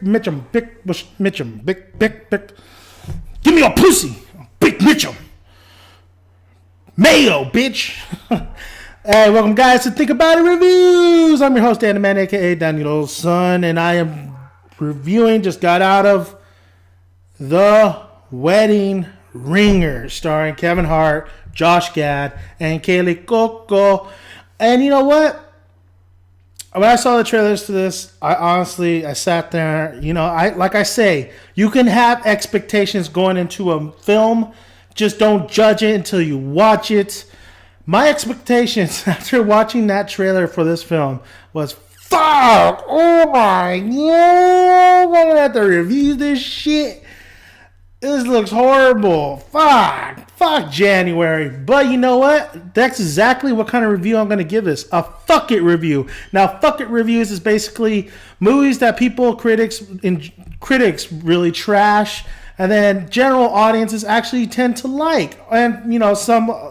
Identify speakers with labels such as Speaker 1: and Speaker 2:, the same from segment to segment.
Speaker 1: Mitchum. Big Mitchum. Big. Give me a pussy. Big Mitchum. Mayo, bitch. Hey, welcome, guys, to Think About It Reviews. I'm your host, Dan the Man, a.k.a. Daniel's son, and I am reviewing, just got out of The Wedding Ringer, starring Kevin Hart, Josh Gad, and Kaylee Coco. And you know what? When I saw the trailers to this, I sat there, like I say, you can have expectations going into a film, just don't judge it until you watch it. My expectations after watching that trailer for this film was, fuck, oh my god, I'm gonna have to review this shit. This looks horrible. Fuck January. But you know what? That's exactly what kind of review I'm going to give this. A fuck it review. Now, fuck it reviews is basically movies that critics really trash, and then general audiences actually tend to like. And, a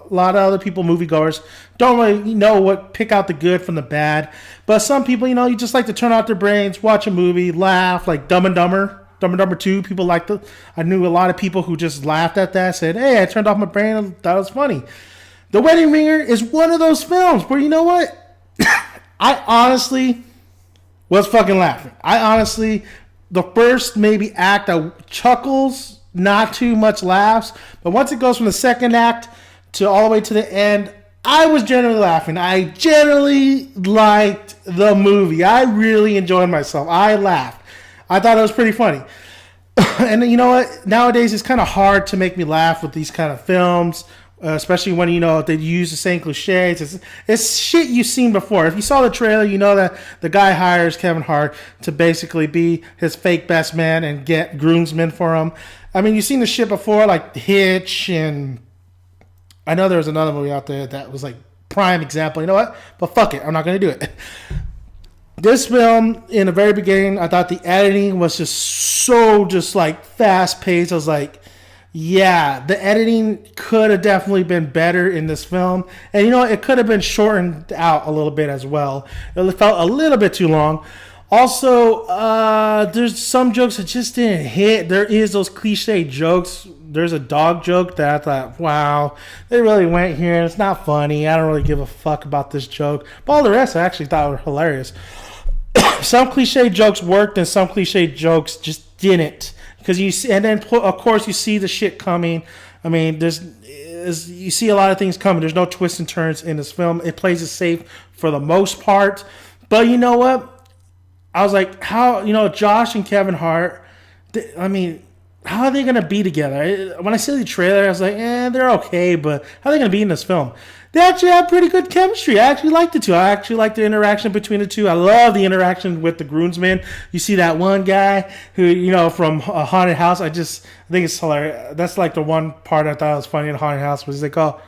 Speaker 1: lot of other people, moviegoers, don't really pick out the good from the bad. But some people, you just like to turn off their brains, watch a movie, laugh, like Dumb and Dumber. Dumb and Dumber 2, people liked it. I knew a lot of people who just laughed at that, said, hey, I turned off my brain and thought it was funny. The Wedding Ringer is one of those films where, you know what? I honestly was fucking laughing. The first maybe act, chuckles, not too much laughs. But once it goes from the second act to all the way to the end, I was generally laughing. I generally liked the movie. I really enjoyed myself. I laughed. I thought it was pretty funny. And you know what? Nowadays, it's kind of hard to make me laugh with these kind of films, especially when, they use the same cliches. It's shit you've seen before. If you saw the trailer, you know that the guy hires Kevin Hart to basically be his fake best man and get groomsmen for him. I mean, you've seen the shit before, like Hitch, and I know there was another movie out there that was like prime example. You know what? But fuck it. I'm not going to do it. This film, in the very beginning, I thought the editing was just like fast-paced. I was like, yeah, the editing could have definitely been better in this film. And, it could have been shortened out a little bit as well. It felt a little bit too long. Also, there's some jokes that just didn't hit. There is those cliche jokes. There's a dog joke that I thought, wow, they really went here. And it's not funny. I don't really give a fuck about this joke. But all the rest I actually thought were hilarious. Some cliche jokes worked and some cliche jokes just didn't. Because you see, and then of course you see the shit coming. I mean, you see a lot of things coming. There's no twists and turns in this film. It plays it safe for the most part. But you know what? I was like, how, Josh and Kevin Hart, how are they going to be together? When I see the trailer, I was like, they're okay, but how are they going to be in this film? They actually have pretty good chemistry. I actually liked the two. I actually liked the interaction between the two. I love the interaction with the groomsmen. You see that one guy who, from a haunted house. I think it's hilarious. That's like the one part I thought was funny in a haunted house was they call,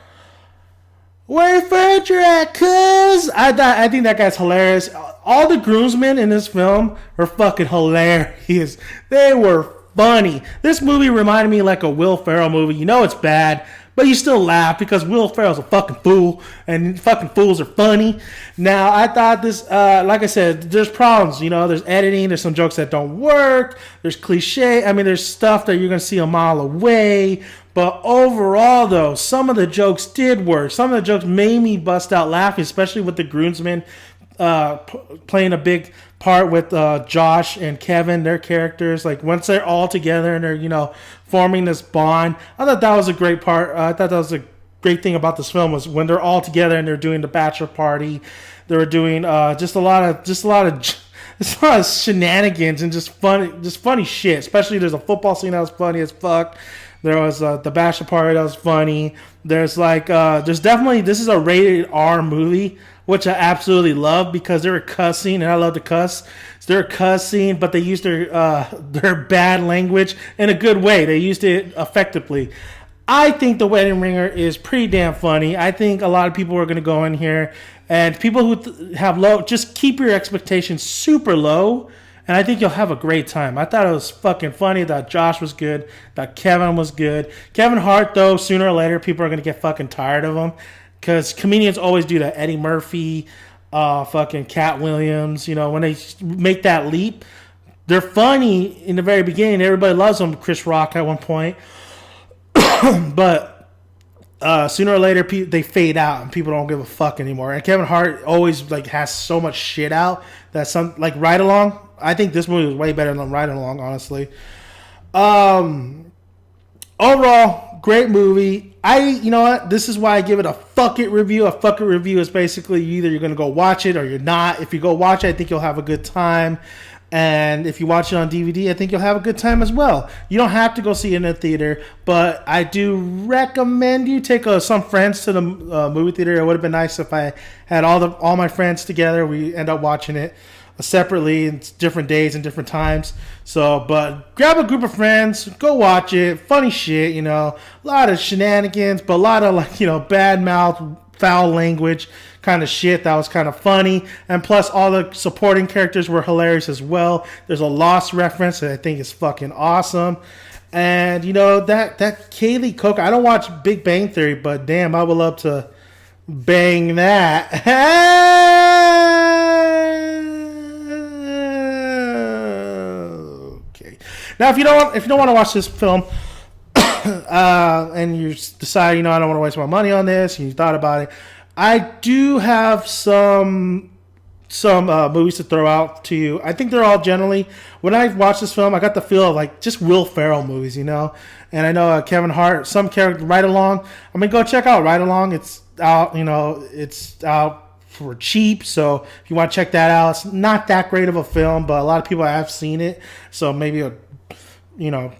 Speaker 1: where your furniture at, cuz? I think that guy's hilarious. All the groomsmen in this film are fucking hilarious. They were funny. This movie reminded me like a Will Ferrell movie. It's bad, but you still laugh because Will Ferrell's a fucking fool, and fucking fools are funny. Now, I thought this, like I said, there's problems. There's editing. There's some jokes that don't work. There's cliche. There's stuff that you're going to see a mile away. But overall, though, some of the jokes did work. Some of the jokes made me bust out laughing, especially with the groomsmen playing a big part with Josh and Kevin, their characters. Like, once they're all together and they're, forming this bond. I thought that was a great part. I thought that was a great thing about this film was when they're all together and they're doing the bachelor party. They were doing just a lot of shenanigans and just funny shit. Especially there's a football scene that was funny as fuck. There was the bachelor party that was funny. There's there's definitely, this is a rated R movie, which I absolutely love because they were cussing, and I love to cuss. So they're cussing, but they used their bad language in a good way. They used it effectively. I think The Wedding Ringer is pretty damn funny. I think a lot of people are going to go in here, and people who have low, just keep your expectations super low, and I think you'll have a great time. I thought it was fucking funny. I thought Josh was good. I thought Kevin was good. Kevin Hart, though, sooner or later, people are going to get fucking tired of him. Because comedians always do that. Eddie Murphy, fucking Cat Williams, when they make that leap, they're funny in the very beginning. Everybody loves them. Chris Rock at one point, but sooner or later they fade out and people don't give a fuck anymore. And Kevin Hart always like has so much shit out that some like Ride Along. I think this movie was way better than Ride Along, honestly. Overall, great movie. You know what? This is why I give it a fuck it review. A fuck it review is basically either you're gonna go watch it or you're not. If you go watch it, I think you'll have a good time. And if you watch it on DVD, I think you'll have a good time as well. You don't have to go see it in a theater, but I do recommend you take some friends to the movie theater. It would have been nice if I had all my friends together. We end up watching it separately in different days and different times. So, but grab a group of friends, go watch it. Funny shit, a lot of shenanigans, but a lot of bad mouth, foul language kind of shit that was kind of funny. And plus all the supporting characters were hilarious as well. There's a Lost reference that I think is fucking awesome. And that Kaylee Coker, I don't watch Big Bang Theory, but damn, I would love to bang that. Okay. Now if you don't want to watch this film, and you decide, I don't want to waste my money on this, and you thought about it, I do have some movies to throw out to you. I think they're all generally, when I watched this film, I got the feel of like just Will Ferrell movies, And I know Kevin Hart, some character, Ride Along. I mean, go check out Ride Along. It's out, it's out for cheap. So if you want to check that out, it's not that great of a film, but a lot of people have seen it. So maybe,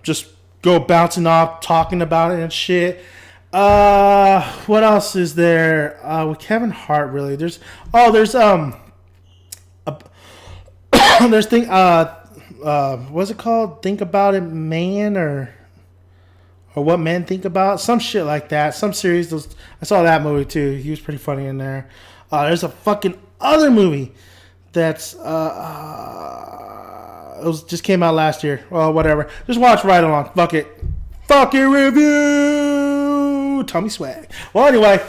Speaker 1: just go bouncing off, talking about it and shit. What else is there with Kevin Hart? Really, there's there's what's it called? Think About It, Man, or What Men Think About, some shit like that. Some series. I saw that movie too. He was pretty funny in there. There's a fucking other movie that's just came out last year. Well, whatever. Just watch Ride Along. Fuck it. Fuck it review. Tommy Swag. Well, anyway,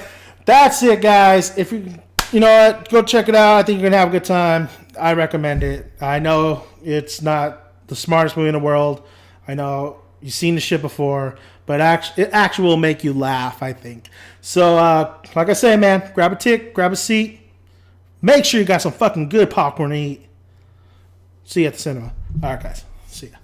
Speaker 1: that's it, guys. If you know what, go check it out. I think you're gonna have a good time. I recommend it. I know it's not the smartest movie in the world. I know you've seen the shit before, but it actually will make you laugh, I think. So, like I say, man, grab a tick, grab a seat. Make sure you got some fucking good popcorn to eat. See you at the cinema. All right, guys. See ya.